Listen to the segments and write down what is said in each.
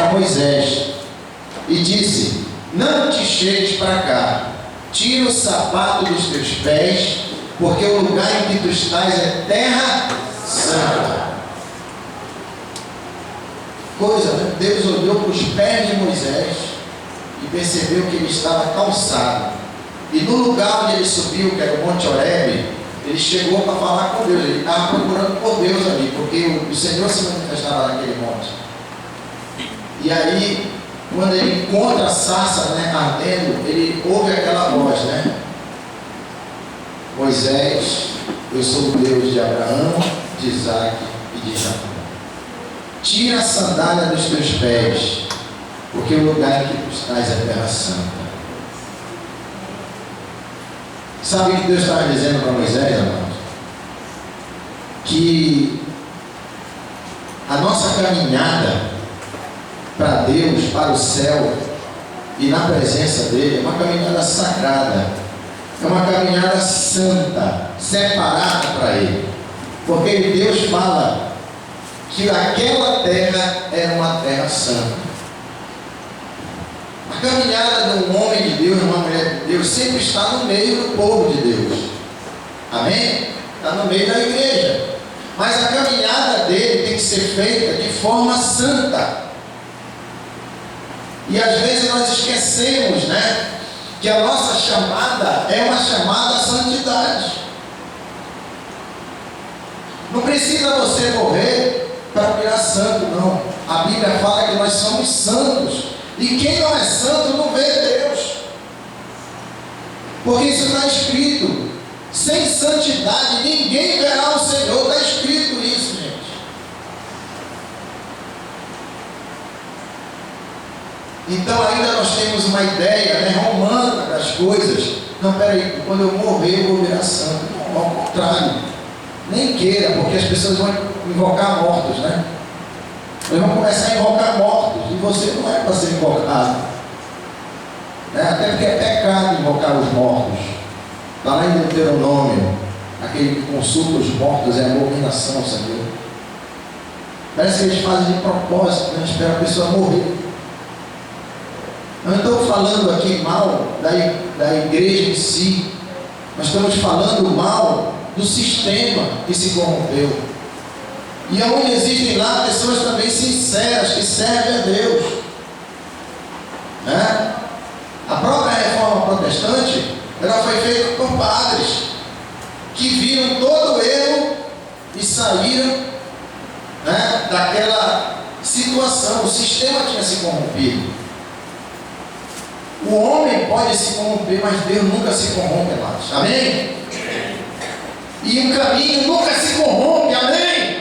para Moisés e disse: não te chegues para cá, tira o sapato dos teus pés, porque o lugar em que tu estás é terra santa. Coisa, né? Deus olhou para os pés de Moisés e percebeu que ele estava calçado. E no lugar onde ele subiu, que era o Monte Horebe, ele chegou para falar com Deus. Ele estava procurando por Deus ali, porque o Senhor se manifestava naquele monte. E aí, quando ele encontra a sarça, né, ardendo, ele ouve aquela voz, né? Moisés, eu sou o Deus de Abraão, de Isaac e de Jacó. Tira a sandália dos teus pés, porque o lugar em que tu estás é terra santa. Sabe o que Deus estava dizendo para Moisés, amado? Que a nossa caminhada para Deus, para o céu e na presença dele, é uma caminhada sagrada, é uma caminhada santa, separada para ele, porque Deus fala que aquela terra era uma terra santa. A caminhada de um homem de Deus, de uma mulher de Deus, sempre está no meio do povo de Deus, amém? Está no meio da igreja, mas a caminhada dele tem que ser feita de forma santa. E às vezes nós esquecemos, né, que a nossa chamada é uma chamada à santidade. Não precisa você morrer para virar santo, não. A Bíblia fala que nós somos santos. E quem não é santo não vê Deus. Porque isso está escrito. Sem santidade ninguém verá o Senhor. Está escrito isso, gente. Então ainda nós temos uma ideia, né, romana das coisas. Não, peraí, quando eu morrer eu vou virar santo. Não, ao contrário. Nem queira, porque as pessoas vão invocar mortos, né? Eles vão começar a invocar mortos. E você não é para ser invocado, né? Até porque é pecado invocar os mortos. Está lá em Deuteronômio. Aquele que consulta os mortos é abominação, Senhor. Parece que eles fazem de propósito, né? Espera a pessoa morrer. Não estou falando aqui mal da igreja em si. Nós estamos falando mal do sistema que se corrompeu. E onde existem lá pessoas também sinceras, que servem a Deus, né? A própria reforma protestante, ela foi feita por padres que viram todo o erro e saíram, né, daquela situação. O sistema tinha se corrompido. O homem pode se corromper, mas Deus nunca se corrompe mais. Amém? E o caminho nunca se corrompe. Amém?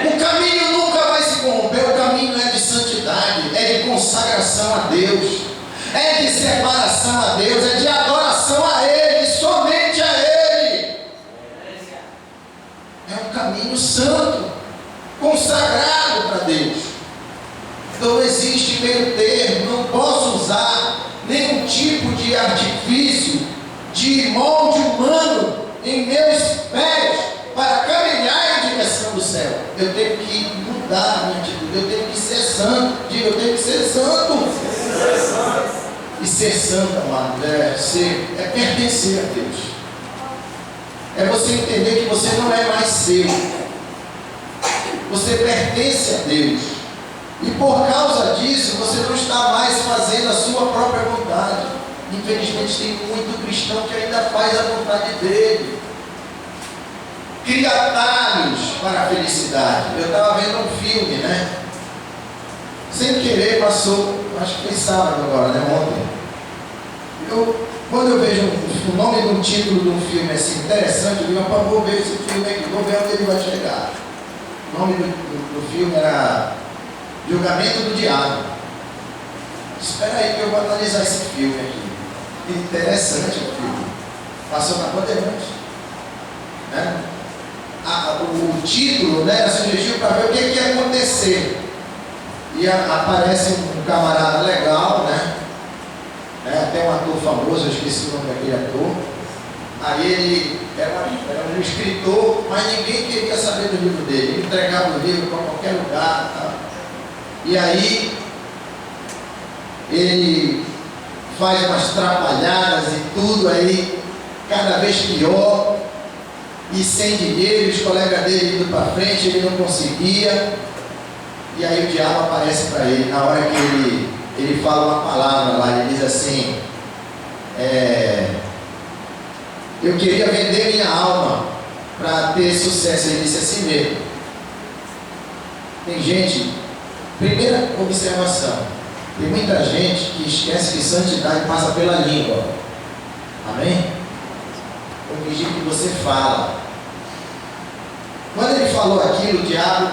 O caminho nunca vai se corromper. O caminho é de santidade, é de consagração a Deus, é de separação a Deus, é de adoração a Ele, somente a Ele. É um caminho santo, consagrado para Deus. Então não existe meio termo. Não posso usar nenhum tipo de artifício, de molde humano em meus pés para caminhar em direção do céu. Eu tenho que mudar a minha atitude, eu tenho que ser santo. Diga, eu tenho que ser santo. E ser santo, amado, é pertencer a Deus. É você entender que você não é mais seu. Você pertence a Deus. E por causa disso, você não está mais fazendo a sua própria vontade. Infelizmente tem muito cristão que ainda faz a vontade dele. Cria atalhos para a felicidade. Eu estava vendo um filme, né? Sem querer passou, acho que foi sábado agora, né? Ontem. Quando eu vejo o nome de um título de um filme assim interessante, eu digo, vou ver esse filme aqui, vou ver onde ele vai chegar. O nome do filme era Julgamento do Diabo. Espera aí que eu vou analisar esse filme aqui. Interessante o filme. Passou na Bandeirantes, né? O título, né, era sugestivo para ver o que ia acontecer. E aparece um camarada legal, né? Até um ator famoso, eu esqueci o nome daquele ator. Aí ele era um escritor, mas ninguém queria saber do livro dele. Ele entregava o livro para qualquer lugar, tá? E aí ele faz umas trapalhadas e tudo aí, cada vez pior, e sem dinheiro, os colegas dele indo para frente, ele não conseguia, e aí o diabo aparece para ele, na hora que ele fala uma palavra lá, ele diz assim, eu queria vender minha alma para ter sucesso, ele disse assim mesmo. Tem gente, primeira observação, tem muita gente que esquece que santidade passa pela língua, amém? Corrigir que você fala. Quando ele falou aquilo, o diabo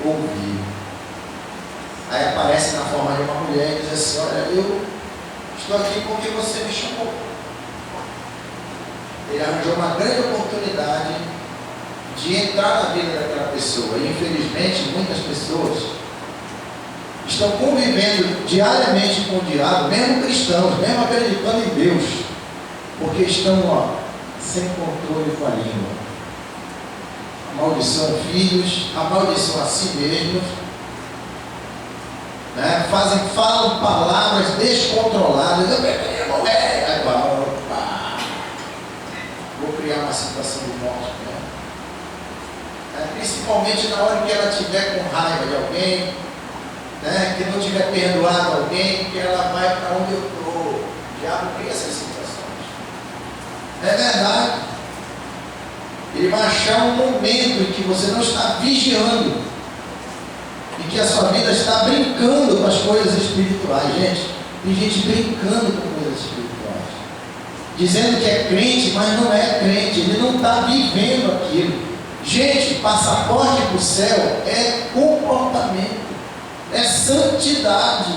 ouviu. Aí aparece na forma de uma mulher e diz assim, olha, eu estou aqui porque você me chamou. Ele arranjou uma grande oportunidade de entrar na vida daquela pessoa. E infelizmente muitas pessoas estão convivendo diariamente com o diabo, mesmo cristãos, mesmo acreditando em Deus, porque estão sem controle com a língua. Amaldiçoam filhos, amaldiçoam a si mesmos, né? Falam palavras descontroladas. Eu queria morrer. Vou criar uma situação de morte, né? Principalmente na hora que ela estiver com raiva de alguém, né? Que não tiver perdoado alguém, que ela vai para onde eu estou. O diabo cria essas situações. É verdade. Ele vai achar um momento em que você não está vigiando e que a sua vida está brincando com as coisas espirituais. Gente, tem gente brincando com coisas espirituais, dizendo que é crente, mas não é crente. Ele não está vivendo aquilo. Gente, passaporte para o céu é comportamento, é santidade,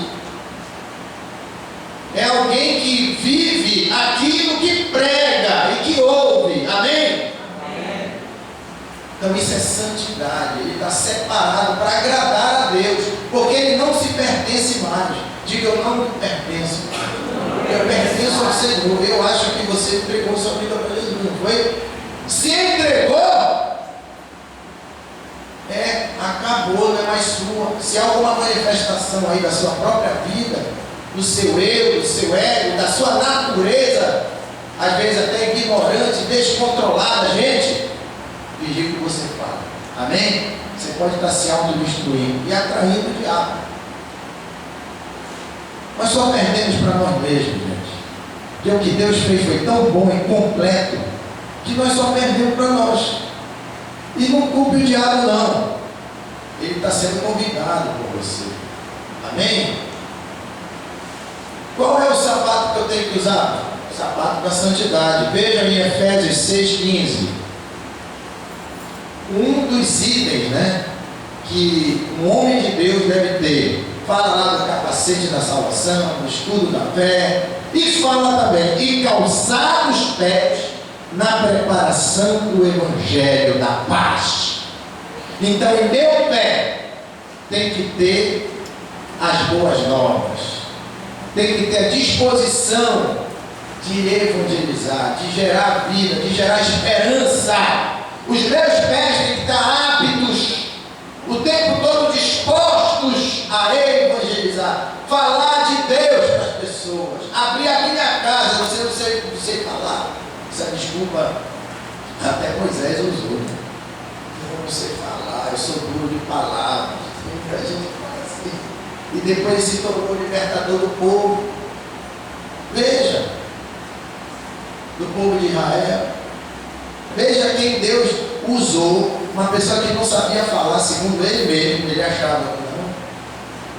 é alguém que vive aquilo que prega e que ouve, amém? Então isso é santidade, ele está separado para agradar a Deus, porque ele não se pertence mais. Diga, eu não me pertenço, eu pertenço ao Senhor. Eu acho que você entregou sua vida para Jesus, não foi? Se entregou, acabou, não é mais sua. Se há alguma manifestação aí da sua própria vida, do seu eu, do seu ego, da sua natureza, às vezes até ignorante, descontrolada, gente, vigia o que você fala, amém? Você pode estar se autodestruindo e atraindo o diabo. Nós só perdemos para nós mesmos, gente, porque o que Deus fez foi tão bom e completo que nós só perdemos para nós. E não culpe o diabo, não. Ele está sendo convidado por você, amém? Qual é o sapato que eu tenho que usar? O sapato da santidade. Veja em Efésios 6,15. Um dos itens, né, que um homem de Deus deve ter. Fala lá do capacete da salvação, do escudo da fé, e fala também, e calçar os pés na preparação do evangelho da paz. Então, em meu pé tem que ter as boas novas, tem que ter a disposição de evangelizar, de gerar vida, de gerar esperança. Os meus pés têm que estar aptos, o tempo todo dispostos a evangelizar, falar de Deus para as pessoas, abrir a minha casa. Você não sei falar, essa desculpa até Moisés usou, né? Eu não sei falar, eu sou duro de palavras. Muita gente fala assim, e depois ele se tornou libertador do povo. Veja, do povo de Israel. Veja quem Deus usou, uma pessoa que não sabia falar, segundo ele mesmo, ele achava que não.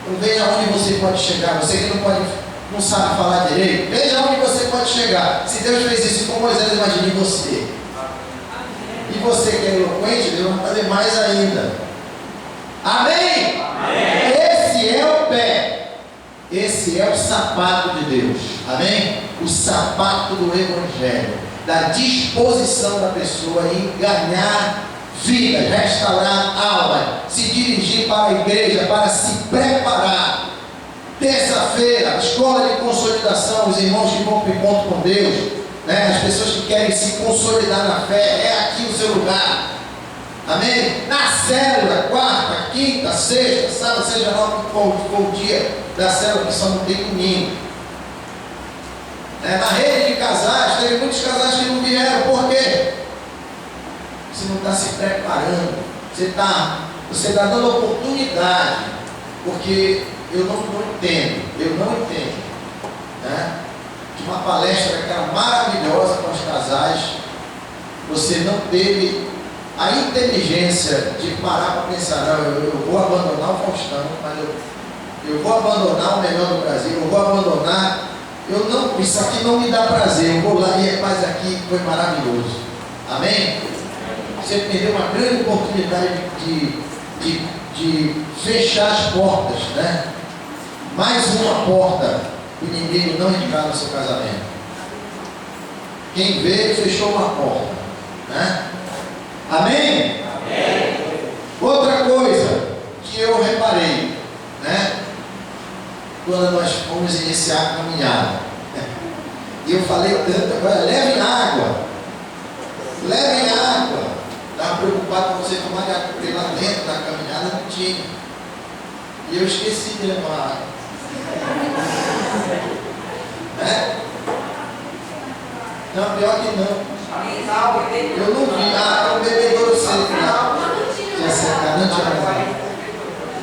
Então veja onde você pode chegar, você que não sabe falar direito, veja onde você pode chegar. Se Deus fez isso com Moisés, imagine você. E você que é eloquente, Deus vai fazer mais ainda. Amém? Amém? Esse é o pé, esse é o sapato de Deus, amém? O sapato do evangelho, da disposição da pessoa em ganhar vida, restaurar alma, se dirigir para a igreja, para se preparar. Terça-feira, escola de consolidação, os irmãos que vão para o encontro com Deus, né? As pessoas que querem se consolidar na fé, é aqui o seu lugar, Amém? Na célula, quarta, quinta, sexta, sábado, seja lá qual for o dia da célula, que só não tem domingo. Na rede de casais, teve muitos casais que não vieram. Por quê? Você não está se preparando. Você está dando oportunidade. Porque eu não entendo. Né? De uma palestra daquela maravilhosa com os casais, você não teve a inteligência de parar para pensar, não, eu vou abandonar o Faustão, mas eu vou abandonar o melhor do Brasil, eu vou abandonar, isso aqui não me dá prazer, eu vou lá e faz aqui, foi maravilhoso. Amém? Você perdeu uma grande oportunidade de fechar as portas, né? Mais uma porta, o inimigo não entrar no seu casamento. Quem veio fechou uma porta, né? Amém? Amém? Outra coisa que eu reparei, né? Quando nós fomos iniciar a caminhada, e eu falei tanto, agora levem água, estava preocupado com você tomar água, porque lá dentro da caminhada não tinha, e eu esqueci de levar água, né? Não, pior que não. Eu não vi. É um bebedouro seco lá.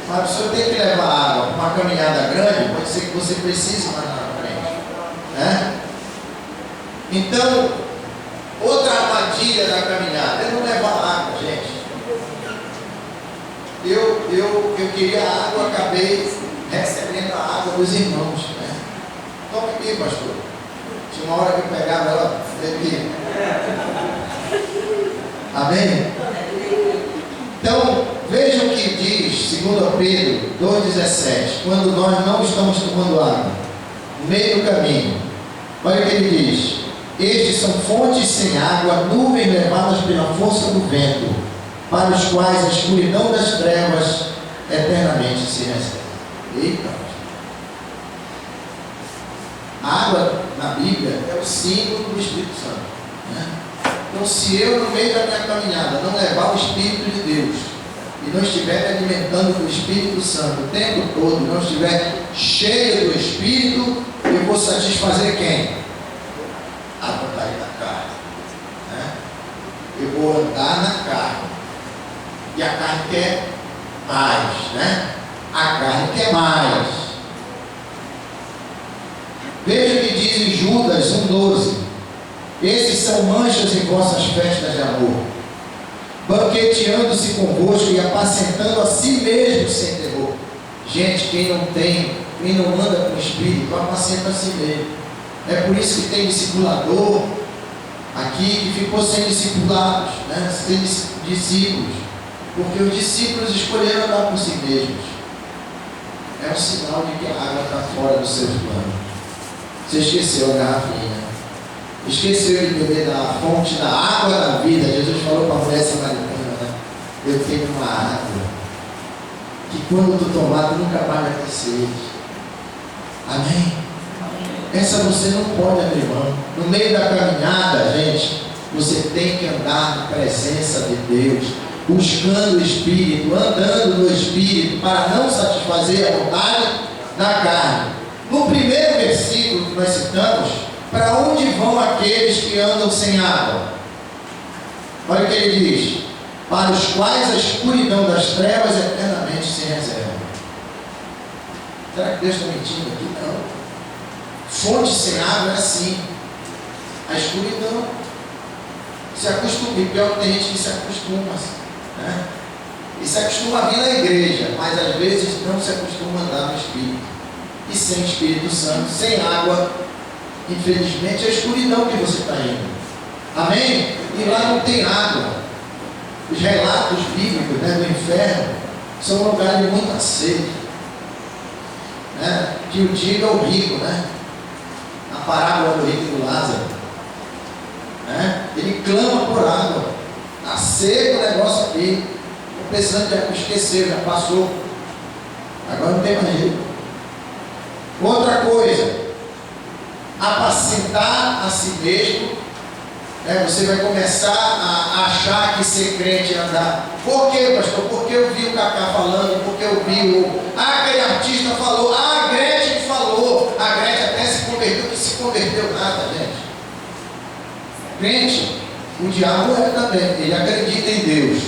Mas o senhor tem que levar água para uma caminhada grande, pode ser que você precise mais na frente, né? Então, outra armadilha da caminhada é não levar água, gente. Eu queria água, acabei recebendo a água dos irmãos, né? Toma aqui, pastor. Tinha uma hora que eu pegava ela, bebia. Amém? Então, veja o que diz 2 Pedro 2,17. Quando nós não estamos tomando água, no meio do caminho, olha o que ele diz: estes são fontes sem água, nuvens levadas pela força do vento, para os quais a escuridão das trevas eternamente se recebe. Eita! A água na Bíblia é o símbolo do Espírito Santo, né? Então, se eu no meio da minha caminhada não levar o Espírito de Deus e não estiver me alimentando do Espírito Santo o tempo todo, não estiver cheio do Espírito, eu vou satisfazer quem? A vontade da carne, né? Eu vou andar na carne, e a carne quer mais, né? A carne quer mais. Veja o que diz em Judas 1,12. Esses são manchas em vossas festas de amor, banqueteando-se convosco e apacentando a si mesmo sem terror. Gente, quem não anda com o Espírito, apacenta a si mesmo. É por isso que tem discipulador aqui que ficou sem discipulados, né? Sem discípulos, porque os discípulos escolheram andar por si mesmos. É um sinal de que a água está fora dos seus planos. Você esqueceu a garrafinha, esqueceu de beber da fonte da água da vida. Jesus falou para a mulher samaritana, né? Eu tenho uma água que quando tu tomar, tu nunca mais vai ter sede. Amém? Essa você não pode abrir mão. No meio da caminhada, gente, você tem que andar na presença de Deus, buscando o Espírito, andando no Espírito, para não satisfazer a vontade da carne. No primeiro versículo que nós citamos, para onde vão aqueles que andam sem água? Olha o que ele diz: para os quais a escuridão das trevas eternamente se reserva. Será que Deus está mentindo aqui? Não. Fonte sem água é assim. A escuridão se acostuma, e pior tem gente que se acostuma, né? E se acostuma a vir na igreja, mas às vezes não se acostuma a andar no Espírito. E sem Espírito Santo, sem água, infelizmente é a escuridão que você está indo. Amém? E lá não tem água. Os relatos bíblicos, né, do inferno são um lugar de muita sede, né? Que o diga o rico, né? A parábola do rico e do Lázaro, né? Ele clama por água. Está seco o negócio aqui. Estou pensando, já esqueceu, já passou. Agora não tem mais jeito. Outra coisa, apacentar a si mesmo Você vai começar a achar que ser crente é andar. Por quê, pastor? Porque eu vi o Cacá falando, porque eu vi aquele artista falou, a Gretchen falou. A Gretchen até se converteu, que se converteu nada, gente. Crente, o diabo é também, ele acredita em Deus.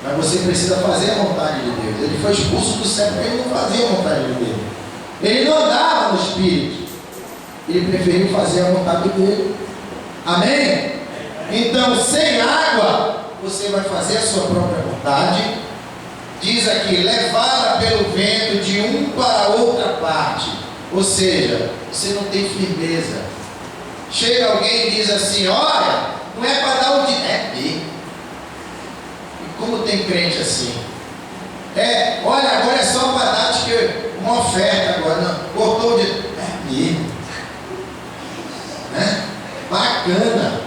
Mas você precisa fazer a vontade de Deus. Ele foi expulso do céu porque ele não fazia a vontade de Deus. Ele não andava no Espírito. Ele preferiu fazer a vontade dele. Amém? Então, sem água, você vai fazer a sua própria vontade. Diz aqui, levada pelo vento de um para outra parte. Ou seja, você não tem firmeza. Chega alguém e diz assim, olha, não é para dar o dinheiro. É mesmo. E como tem crente assim? Olha, agora é só para dar uma oferta agora. Não, cortou o dinheiro. É mesmo. Bacana.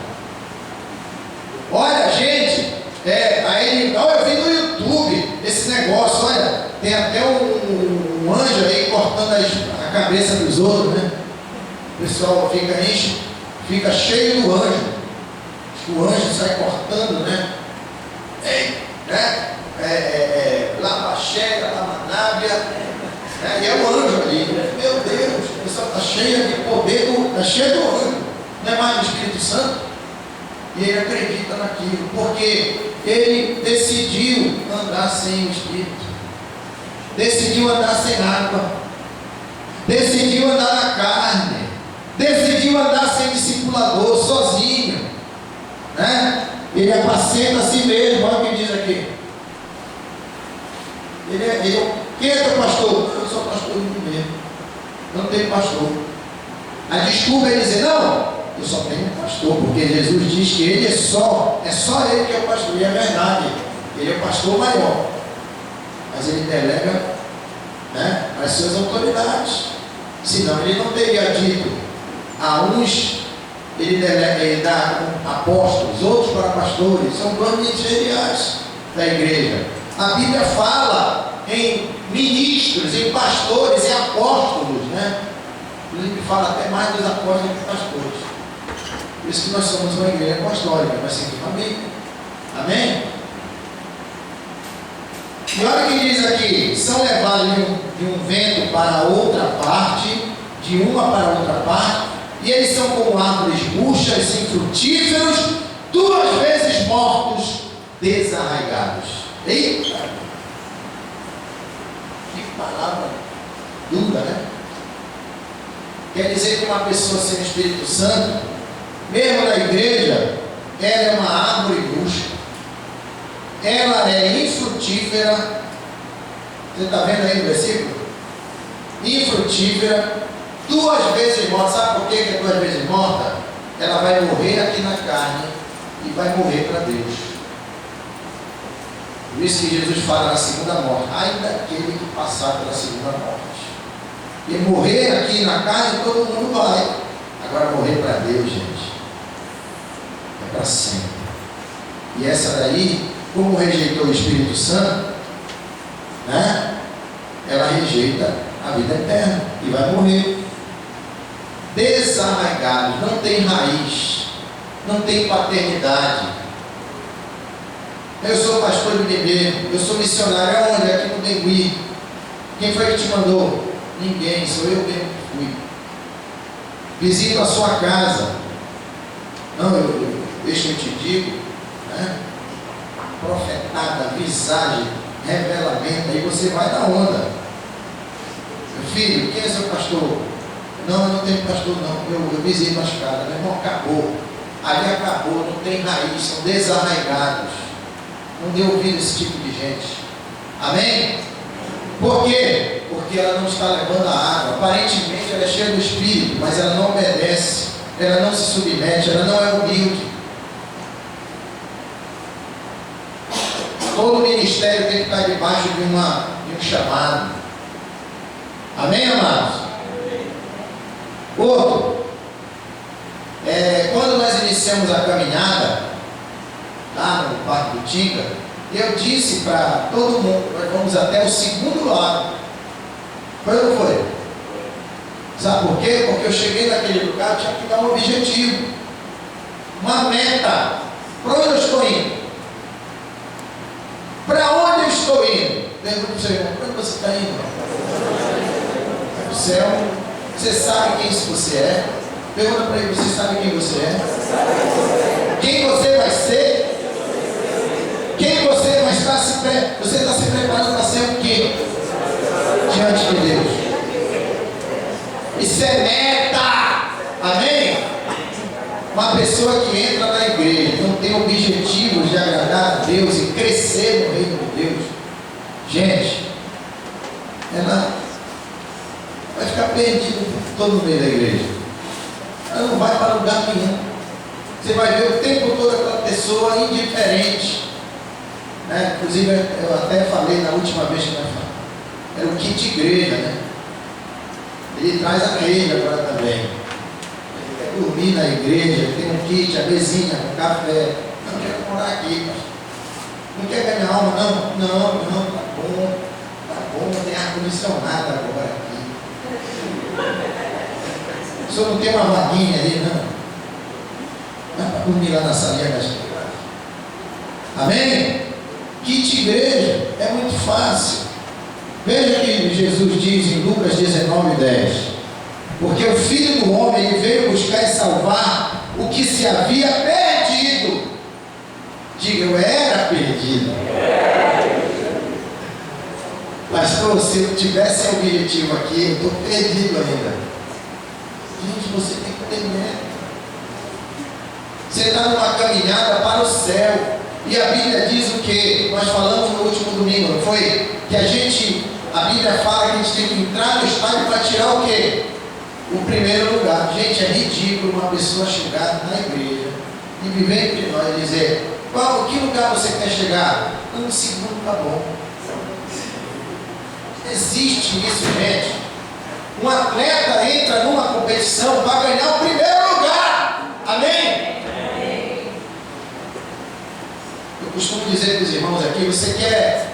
Olha, gente, aí eu vi no YouTube esse negócio, olha, tem até um anjo aí cortando a cabeça dos outros, né? O pessoal fica cheio do anjo. O anjo sai cortando, né? Labaxega, lamanávia, e é o anjo ali. Meu Deus, o pessoal está cheio de poder, está cheio do anjo. Não é mais o Espírito Santo? E ele acredita naquilo, porque ele decidiu andar sem o Espírito, decidiu andar sem água, decidiu andar na carne, decidiu andar sem discipulador, sozinho, né? Ele apacenta a si mesmo. Olha o que diz aqui. Quem é teu pastor? Eu sou pastor de mim mesmo, não tenho pastor. A desculpa é dizer, não, eu só tenho um pastor, porque Jesus diz que ele é só ele que é o pastor, e é verdade, ele é o pastor maior, mas ele delega, né, as suas autoridades, senão ele não teria dito a uns, ele dá apóstolos, outros para pastores, são dois ministeriais da igreja. A Bíblia fala em ministros, em pastores, em apóstolos, né? Inclusive fala até mais dos apóstolos que dos pastores. Por isso que nós somos uma igreja apostólica, nós seguimos a Bíblia. Amém? E olha o que diz aqui: são levados de um vento para outra parte, de uma para outra parte, e eles são como árvores murchas, infrutíferos, 2 vezes mortos, desarraigados. Eita! Que palavra dura, né? Quer dizer que uma pessoa sem o Espírito Santo, mesmo na igreja, ela é uma árvore murcha, ela é infrutífera. Você está vendo aí no versículo? Infrutífera, 2 vezes morta. Sabe por que é 2 vezes morta? Ela vai morrer aqui na carne e vai morrer para Deus. Por isso que Jesus fala na segunda morte, ainda aquele que passar pela segunda morte. E morrer aqui na carne todo mundo vai. Agora morrer para Deus, gente, é para sempre. E essa daí, como rejeitou o Espírito Santo, né? Ela rejeita a vida eterna e vai morrer. Desarraigados, não tem raiz, não tem paternidade. Eu sou pastor de bebê, eu sou missionário aonde? Aqui no Bengui. Quem foi que te mandou? Ninguém, sou eu mesmo que fui. Visito a sua casa. Não, deixa eu te digo, né? Profetada, visagem, revelamento, aí você vai na onda. Meu filho, quem é seu pastor? Não, eu não tenho pastor não, eu visito as casas. Meu irmão, acabou. Ali acabou, não tem raiz, são desarraigados. Não dê ouvido a esse tipo de gente. Amém? Por quê? Porque ela não está levando a água. Aparentemente ela é cheia do Espírito, mas ela não obedece, ela não se submete, ela não é humilde. Todo ministério tem que estar debaixo de um chamado. Amém, amados? Outro, quando nós iniciamos a caminhada lá no Parque do Tinga, eu disse para todo mundo, nós vamos até o segundo lado. Foi ou não foi? Sabe por quê? Porque eu cheguei naquele lugar, tinha que dar um objetivo. uma meta. Para onde eu estou indo? Para onde eu estou indo? Pergunta para o seu irmão, para onde você está indo? Para o céu. Você sabe quem você é? Pergunta para ele, você sabe quem você é? Quem você vai ser? Quem você vai estar você está se preparando para ser o quê? Diante de Deus. Isso é meta. Amém? Uma pessoa que entra na igreja, não tem objetivos de agradar a Deus e crescer no reino de Deus, gente, ela vai ficar perdida todo no meio da igreja. Ela não vai para lugar nenhum. Você vai ver o tempo todo aquela pessoa indiferente. Né? Inclusive, eu até falei na última vez que nós falamos. Era o kit igreja, né? Ele traz a rede agora também. Ele quer dormir na igreja, tem um kit, a mesinha, com café. Não quer morar aqui, pastor. Não quer ganhar alma, não. Não, tá bom, tem ar-condicionado agora aqui. O senhor não tem uma vaguinha ali, não? Não é para dormir lá na salinha das crianças. Amém? Kit igreja é muito fácil. Veja que Jesus diz em Lucas 19:10: porque o Filho do Homem ele veio buscar e salvar o que se havia perdido. Diga, eu era perdido. Pastor, se eu tivesse objetivo aqui, eu estou perdido ainda. Gente, você tem que ter meta. Você está numa caminhada para o céu. E a Bíblia diz o que? Nós falamos no último domingo, não foi? Que a Bíblia fala que a gente tem que entrar no estádio para tirar o quê? O primeiro lugar. Gente, é ridículo uma pessoa chegar na igreja e viver entre nós e dizer: que lugar você quer chegar? No segundo, tá bom. Existe isso, gente. Um atleta entra numa competição para ganhar o primeiro lugar. Amém? Eu costumo dizer para os irmãos aqui: você quer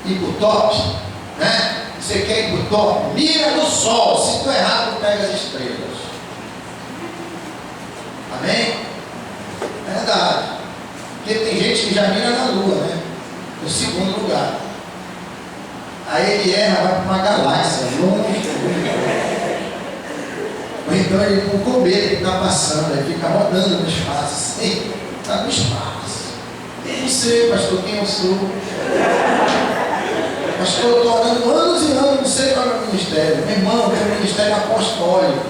ir para o top? Né? Você quer ir para o top? Mira no sol. Se tu errar, tu pega as estrelas. Amém? É verdade. Porque tem gente que já mira na lua, né? No segundo lugar. Aí ele erra, vai para uma galáxia longe. Ou então ele com o cometa que está passando, aí fica rodando no espaço. Sim, está no espaço. Eu não sei, pastor, quem eu sou. Pastor, eu estou orando anos e anos, não sei qual é o meu ministério. Meu irmão, meu ministério é apostólico.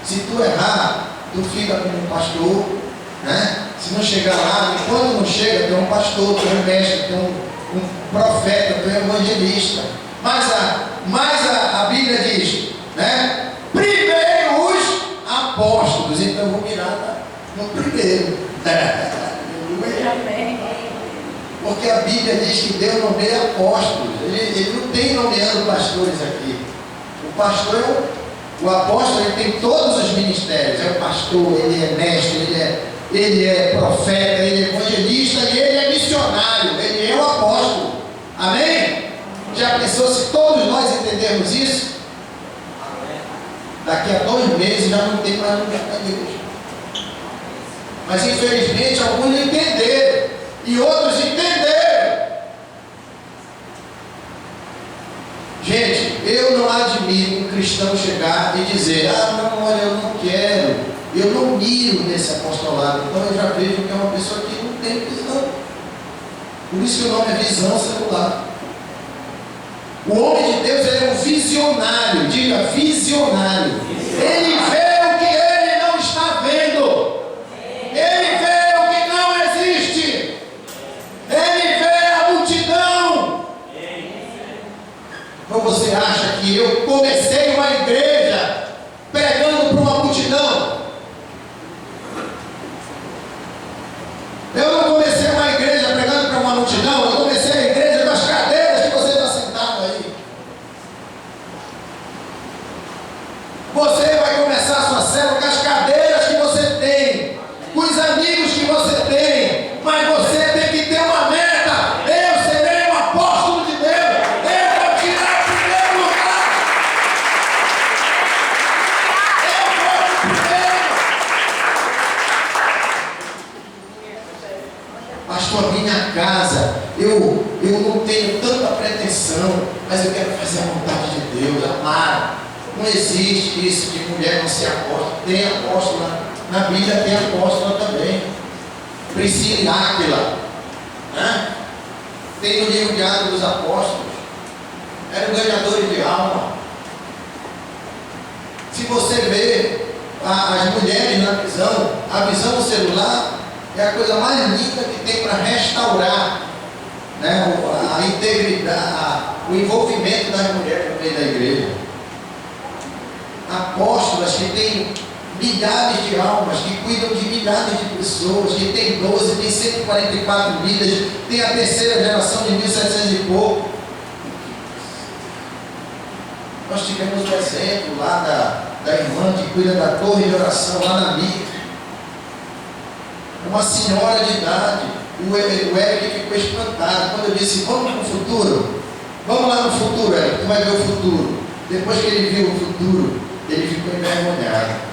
Se tu errar, tu fica como um pastor, né? Se não chegar lá, e quando não chega, tu é um pastor, tu é um mestre, tu é um profeta, tu é um evangelista. Mas a Bíblia diz, né? Primeiro os apóstolos. Então eu vou mirar no primeiro. Porque a Bíblia diz que Deus nomeia apóstolos. Ele não tem nomeando pastores aqui. O pastor, o apóstolo, ele tem todos os ministérios. É o pastor, ele é mestre, ele é profeta, ele é evangelista e ele é missionário. Ele é o apóstolo. Amém? Já pensou se todos nós entendermos isso? Daqui a 2 meses já não tem mais lugar para Deus. Mas infelizmente alguns não entenderam e outros entenderam. Gente, eu não admiro um cristão chegar e dizer: não, olha, eu não quero, eu não miro nesse apostolado. Então eu já vejo que é uma pessoa que não tem visão. Por isso que o nome é visão celular. O homem de Deus, ele é um visionário. Diga, visionário. Ele vê o que ele não está vendo. Ele vê o que não existe. Ele vê a multidão. Ou você acha que eu comecei uma igreja pregando para uma multidão? Eu não comecei uma igreja pregando para uma multidão. Eu comecei a igreja com as cadeiras que você está sentado aí. Você vai começar a sua célula com as cadeiras que você tem, com os amigos que você tem, mas você tem que ter uma meta. Eu serei um apóstolo de Deus. Eu vou tirar o primeiro lugar. Eu vou primeiro. Deus, amaram. Não existe isso de mulher não ser apóstola. Tem apóstola, na Bíblia tem apóstola também. Priscila e Áquila, né? Tem no livro de Atos dos Apóstolos. Eram ganhadores de alma. Se você vê as mulheres na visão, a visão do celular é a coisa mais linda que tem para restaurar, né, a integridade, o envolvimento das mulheres no meio da igreja. Apóstolas que têm milhares de almas, que cuidam de milhares de pessoas, que tem 12, tem 144 vidas, tem a terceira geração de 1700 e pouco. Nós tivemos o exemplo lá da irmã que cuida da torre de oração lá na Mica. Uma senhora de idade. O Eric ficou espantado quando eu disse: vamos para o futuro? Vamos lá no futuro, Eric, tu vai ver o futuro. Depois que ele viu o futuro, ele ficou envergonhado.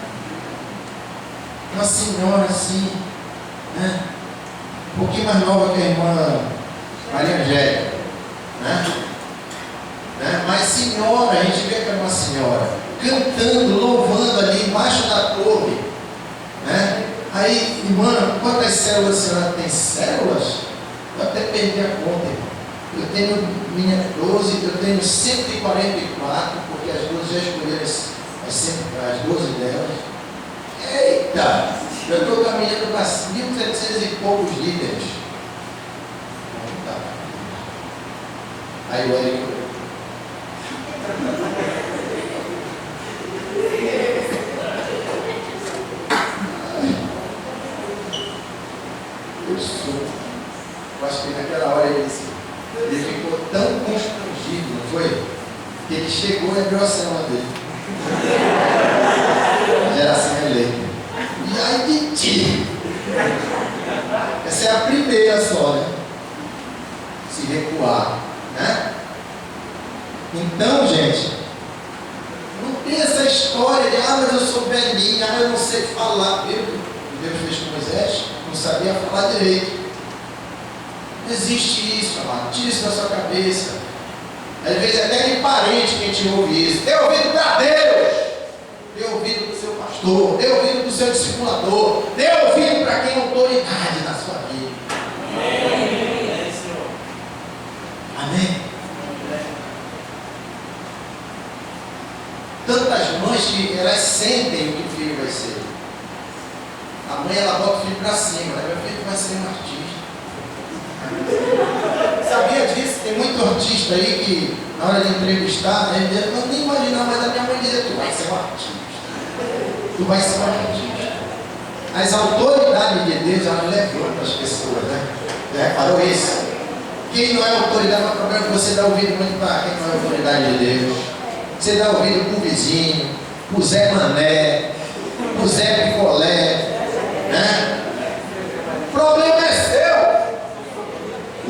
Uma senhora assim, né? Um pouquinho mais nova que a irmã Maria Angélica, né? Mas senhora, a gente vê que era uma senhora, cantando, louvando ali embaixo da torre, né? Aí, irmã, quantas células a senhora tem? Células? Eu até perdi a conta, irmão. Eu tenho minha 12, eu tenho 144, porque as 12 já escolheram as 12 delas. Eita! Eu estou caminhando para 1.700 e poucos líderes. Aí o Eric. Eu acho que naquela hora ele ficou tão constrangido, não foi? Que ele chegou e abriu a célula dele. Geração eleita. E ai de ti! Essa é a primeira só, né? Se recuar, né? Então, gente, não tem essa história de mas eu sou velhinha, eu não sei falar. Viu? Deus fez com Moisés, não sabia falar direito. Não existe isso, amado. Tira isso da sua cabeça. Às vezes até tem parente que a gente ouve isso. Dê ouvido para Deus. Dê ouvido para o seu pastor. Dê ouvido para o seu discipulador. Dê ouvido para quem é autoridade na sua vida. Amém. Amém. Tantas mães que elas sentem o que o filho vai ser. A mãe, ela bota o filho para cima, né? Meu filho vai ser um artista. Sabia disso? Tem muito artista aí que na hora de entrevistar, né, eu não nem imaginar, mas a minha mãe dizia: tu vai ser um artista. Tu vai ser um artista. As autoridades de Deus, elas levantam as pessoas, né? Já reparou isso? Quem não é autoridade, não é problema que você dá ouvido muito para quem não é autoridade de Deus. Você dá ouvido pro vizinho, pro Zé Mané, pro Zé Picolé, né? O problema é seu.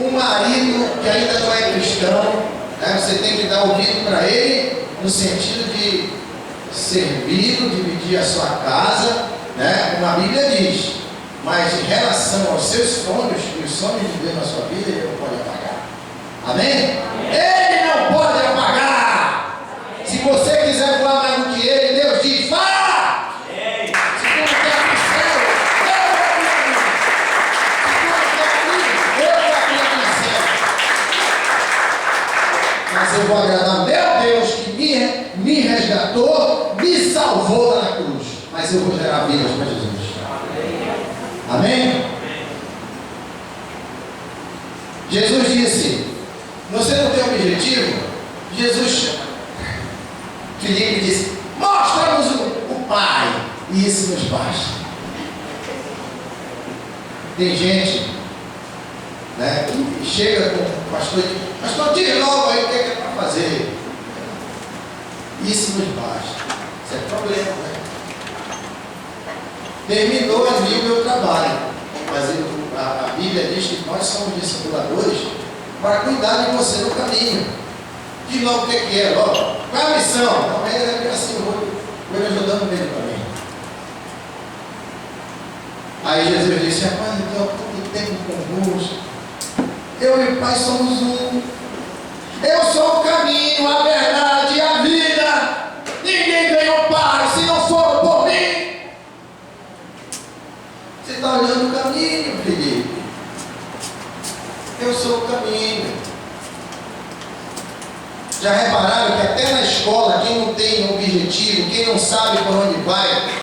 Um marido que ainda não é cristão, né? Você tem que dar ouvido para ele no sentido de servi-lo, dividir a sua casa, né? Como a Bíblia diz. Mas em relação aos seus sonhos, e os sonhos de Deus na sua vida, ele não pode apagar. Amém? Ele não pode apagar. Se você quiser voar mais do que ele, Deus diz: vá! Se tu não quer ir para o céu, eu vou aqui no céu. Mas eu vou agradar meu Deus que me resgatou, me salvou lá na cruz. Mas eu vou gerar vidas para Jesus. Amém? Jesus disse: você não tem objetivo? Jesus, Filipe disse: mostra-nos o Pai, e isso nos basta. Tem gente, né, que chega com o pastor e diz: pastor, diz logo aí o que é para fazer. Isso nos basta. Isso é problema, né? Terminou ali o meu trabalho, mas a Bíblia diz que nós somos discipuladores para cuidar de você no caminho. De logo o que é? Logo, qual é a missão? Não, é assim, eu vou ajudando ele também. Aí Jesus disse: rapaz, eu estou todo tempo convosco. Eu e o Pai somos um. Eu sou o caminho, a verdade e a vida. Eu sou o caminho. Já repararam que até na escola, quem não tem objetivo, quem não sabe por onde vai,